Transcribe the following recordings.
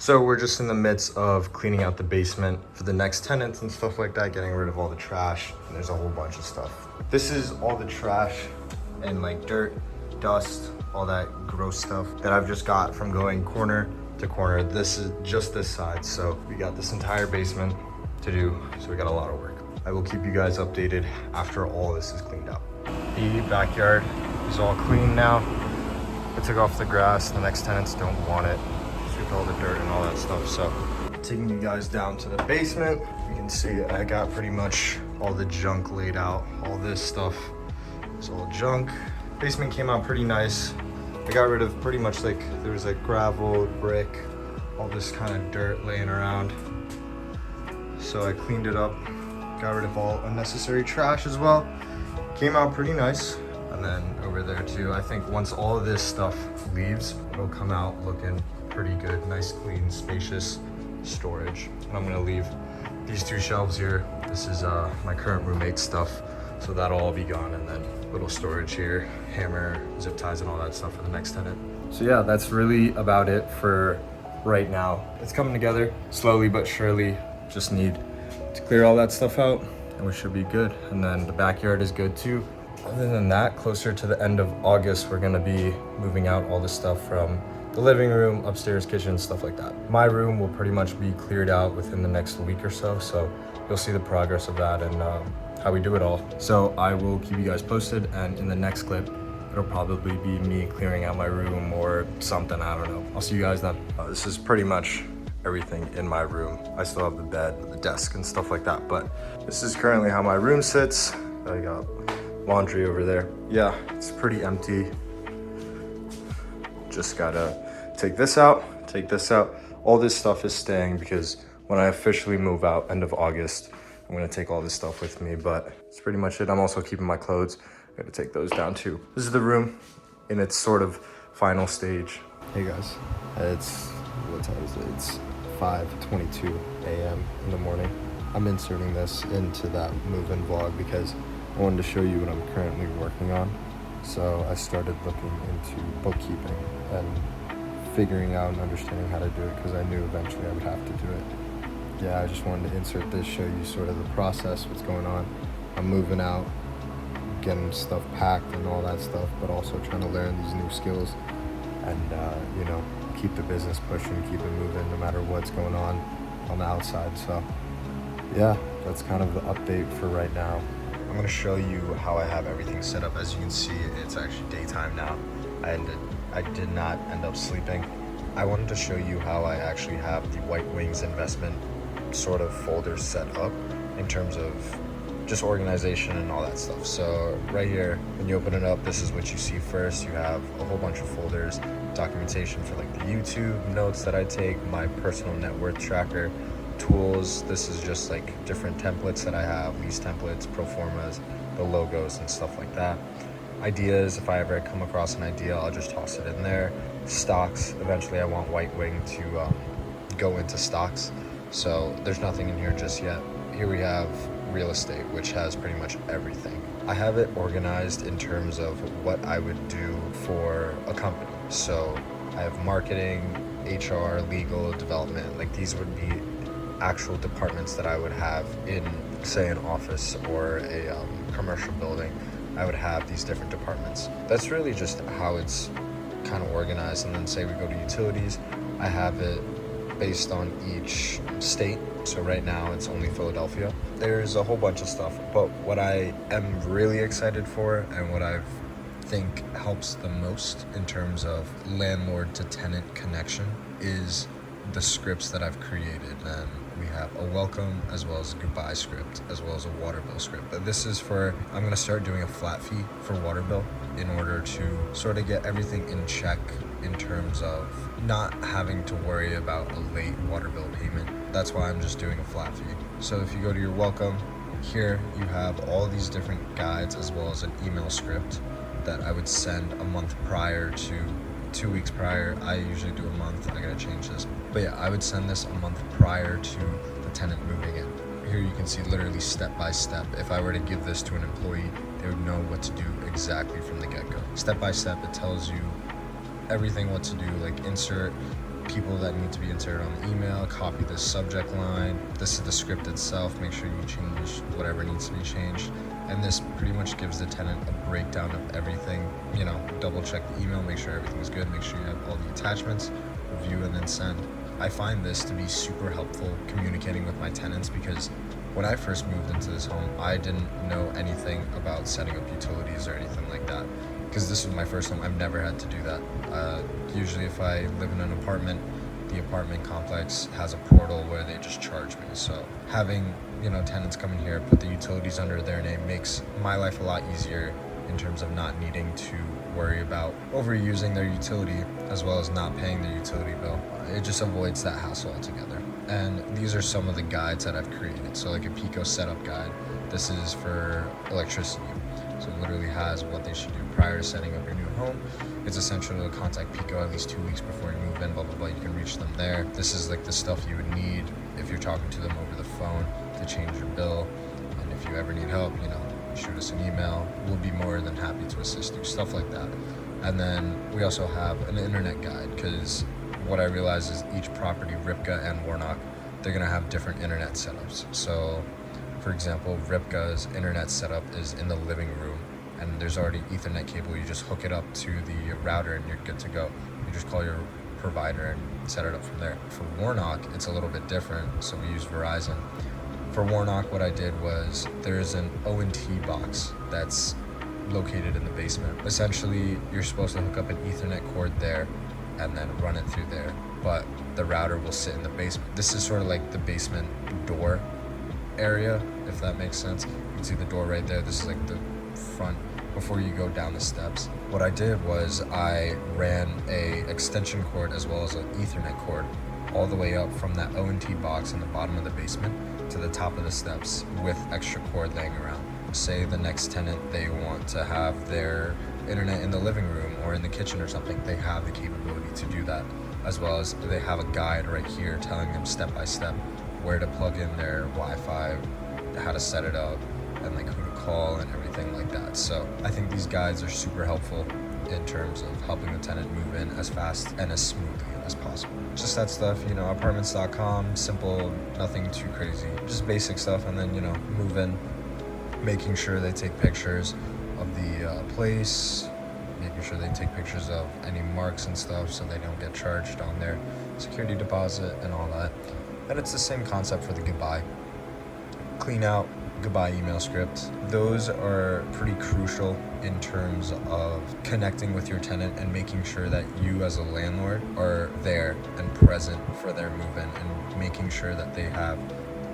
So we're just in the midst of cleaning out the basement for the next tenants and stuff like that, getting rid of all the trash. And there's a whole bunch of stuff. This is all the trash and like dirt, dust, all that gross stuff that I've just got from going corner to corner. This is just this side. So we got this entire basement to do. So we got a lot of work. I will keep you guys updated after all this is cleaned up. The backyard is all clean now. I took off the grass. The next tenants don't want it. With all the dirt and all that stuff. So taking you guys down to the basement, you can see I got pretty much all the junk laid out. All this stuff is all junk. Basement came out pretty nice. I got rid of pretty much like there was like gravel, brick, all this kind of dirt laying around. So I cleaned it up, got rid of all unnecessary trash as well. Came out pretty nice. And then over there too, I think once all of this stuff leaves, it'll come out looking pretty good, nice, clean, spacious storage. And I'm gonna leave these 2 shelves here. This is my current roommate's stuff, so that'll all be gone. And then little storage here, hammer, zip ties, and all that stuff for the next tenant. So yeah, that's really about it for right now. It's coming together slowly but surely. Just need to clear all that stuff out, and we should be good. And then the backyard is good too. Other than that, closer to the end of August, we're gonna be moving out all the stuff from the living room, upstairs, kitchen, stuff like that. My room will pretty much be cleared out within the next week or so. So you'll see the progress of that and how we do it all. So I will keep you guys posted, and in the next clip, it'll probably be me clearing out my room or something, I don't know. I'll see you guys then. This is pretty much everything in my room. I still have the bed, the desk, and stuff like that, but this is currently how my room sits. I got laundry over there. Yeah, it's pretty empty. Just gotta take this out, take this out. All this stuff is staying because when I officially move out end of August, I'm gonna take all this stuff with me, but that's pretty much it. I'm also keeping my clothes. I gotta take those down too. This is the room in its sort of final stage. Hey guys, what time is it? It's 5:22 a.m. in the morning. I'm inserting this into that move-in vlog because I wanted to show you what I'm currently working on. So I started looking into bookkeeping and figuring out and understanding how to do it because I knew eventually I would have to do it. Yeah, I just wanted to insert this, show you sort of the process, what's going on. I'm moving out, getting stuff packed and all that stuff, but also trying to learn these new skills and, you know, keep the business pushing, keep it moving no matter what's going on the outside. So yeah, that's kind of the update for right now. I'm gonna show you how I have everything set up. As you can see, it's actually daytime now. I did not end up sleeping. I wanted to show you how I actually have the White Wings investment sort of folder set up in terms of just organization and all that stuff. So right here, when you open it up, this is what you see first. You have a whole bunch of folders, documentation for like the YouTube notes that I take, my personal net worth tracker, tools. This is just like different templates that I have, lease templates, pro formas, the logos and stuff like that. Ideas, if I ever come across an idea, I'll just toss it in there. Stocks, eventually I want White Wing to go into stocks. So there's nothing in here just yet. Here we have real estate, which has pretty much everything. I have it organized in terms of what I would do for a company. So I have marketing, HR, legal, development. Like these would be actual departments that I would have in, say, an office or a commercial building. I would have these different departments. That's really just how it's kind of organized. And then say we go to utilities, I have it based on each state. So right now it's only Philadelphia. There's a whole bunch of stuff, but what I am really excited for and what I think helps the most in terms of landlord to tenant connection is the scripts that I've created. And we have a welcome as well as a goodbye script, as well as a water bill script. But this is for, I'm gonna start doing a flat fee for water bill in order to sort of get everything in check in terms of not having to worry about a late water bill payment. That's why I'm just doing a flat fee. So if you go to your welcome, here you have all these different guides as well as an email script that I would send a month prior to 2 weeks prior. I usually do a month. I gotta change this. But yeah, I would send this a month prior to the tenant moving in. Here you can see literally step by step. If I were to give this to an employee, they would know what to do exactly from the get-go. Step by step, it tells you everything what to do, like insert people that need to be inserted on the email, copy the subject line. This is the script itself. Make sure you change whatever needs to be changed. And this pretty much gives the tenant a breakdown of everything. You know, double check the email, make sure everything's good, make sure you have all the attachments, review, and then send. I find this to be super helpful communicating with my tenants, because when I first moved into this home, I didn't know anything about setting up utilities or anything like that, because this was my first home. I've never had to do that. Usually if I live in an apartment, the apartment complex has a portal where they just charge me. So having, you know, tenants come in here, put the utilities under their name makes my life a lot easier in terms of not needing to worry about overusing their utility as well as not paying their utility bill. It just avoids that hassle altogether. And these are some of the guides that I've created. So like a Pico setup guide. This is for electricity. So it literally has what they should do prior to setting up your new home. It's essential to contact Pico at least 2 weeks before you move in, blah, blah, blah. You can reach them there. This is like the stuff you would need if you're talking to them over the phone to change your bill. And if you ever need help, you know, shoot us an email. We'll be more than happy to assist you, stuff like that. And then we also have an internet guide, because what I realized is each property, Ripka and Warnock, they're gonna have different internet setups. So for example, Ripka's internet setup is in the living room, and there's already Ethernet cable. You just hook it up to the router and you're good to go. You just call your provider and set it up from there. For Warnock, it's a little bit different, so we use Verizon. For Warnock, what I did was there's an ONT box that's located in the basement. Essentially, you're supposed to hook up an Ethernet cord there and then run it through there, but the router will sit in the basement. This is sort of like the basement door area, if that makes sense. You can see the door right there. This is like the front before you go down the steps. What I did was I ran a extension cord as well as an Ethernet cord all the way up from that ONT box in the bottom of the basement to the top of the steps with extra cord laying around. Say the next tenant, they want to have their internet in the living room or in the kitchen or something, they have the capability to do that, as well as they have a guide right here telling them step by step where to plug in their Wi-Fi, how to set it up, and like who to call and everything like that. So I think these guides are super helpful in terms of helping the tenant move in as fast and as smoothly as possible. Just that stuff, you know, apartments.com, simple, nothing too crazy, just basic stuff. And then, you know, move in, making sure they take pictures of the place, making sure they take pictures of any marks and stuff so they don't get charged on their security deposit and all that. And it's the same concept for the goodbye. Clean out goodbye email script. Those are pretty crucial in terms of connecting with your tenant and making sure that you as a landlord are there and present for their move-in and making sure that they have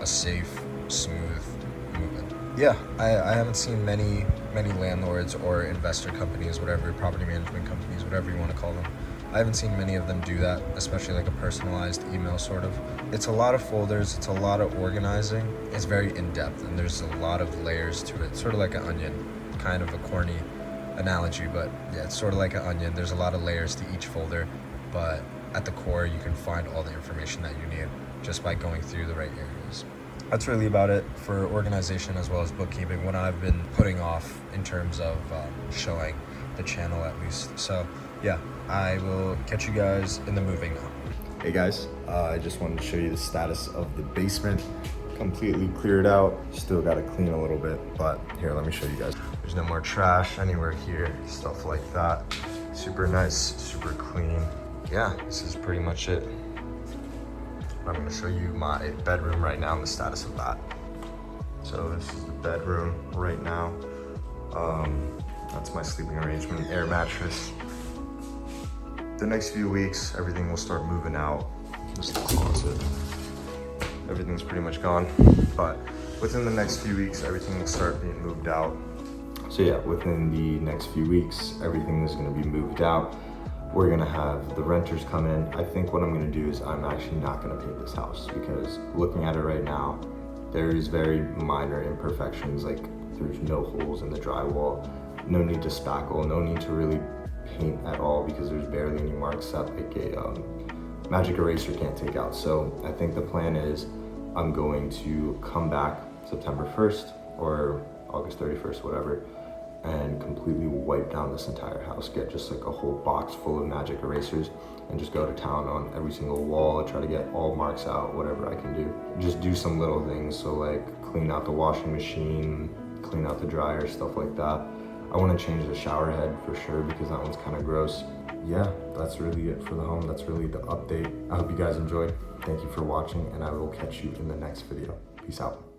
a safe, smooth move-in. Yeah, I haven't seen many landlords or investor companies, whatever, property management companies, whatever you want to call them. I haven't seen many of them do that, especially like a personalized email sort of. It's a lot of folders, it's a lot of organizing. It's very in-depth and there's a lot of layers to it, sort of like an onion. Kind of a corny analogy, but yeah, it's sort of like an onion. There's a lot of layers to each folder, but at the core, you can find all the information that you need just by going through the right areas. That's really about it for organization as well as bookkeeping, what I've been putting off in terms of showing the channel at least. So yeah, I will catch you guys in the moving now. Hey guys, I just wanted to show you the status of the basement. Completely cleared out, still got to clean a little bit, but here, let me show you guys. There's no more trash anywhere here, stuff like that. Super nice, super clean. Yeah, this is pretty much it. I'm gonna show you my bedroom right now and the status of that. So this is the bedroom right now. That's my sleeping arrangement, air mattress. The next few weeks, everything will start moving out. This is the closet. Everything's pretty much gone, but within the next few weeks, everything will start being moved out. So yeah, within the next few weeks, everything is gonna be moved out. We're gonna have the renters come in. I think what I'm gonna do is I'm actually not gonna paint this house because looking at it right now, there's very minor imperfections, like there's no holes in the drywall, no need to spackle, no need to really paint at all because there's barely any marks that like a magic eraser can't take out. So I think the plan is I'm going to come back September 1st or August 31st, whatever, and completely wipe down this entire house. Get just like a whole box full of magic erasers and just go to town on every single wall. Try to get all marks out, whatever I can do. Just do some little things, so like clean out the washing machine, clean out the dryer, stuff like that. I want to change the shower head for sure because that one's kind of gross. Yeah, that's really it for the home. That's really the update. I hope you guys enjoyed. Thank you for watching, and I will catch you in the next video. Peace out.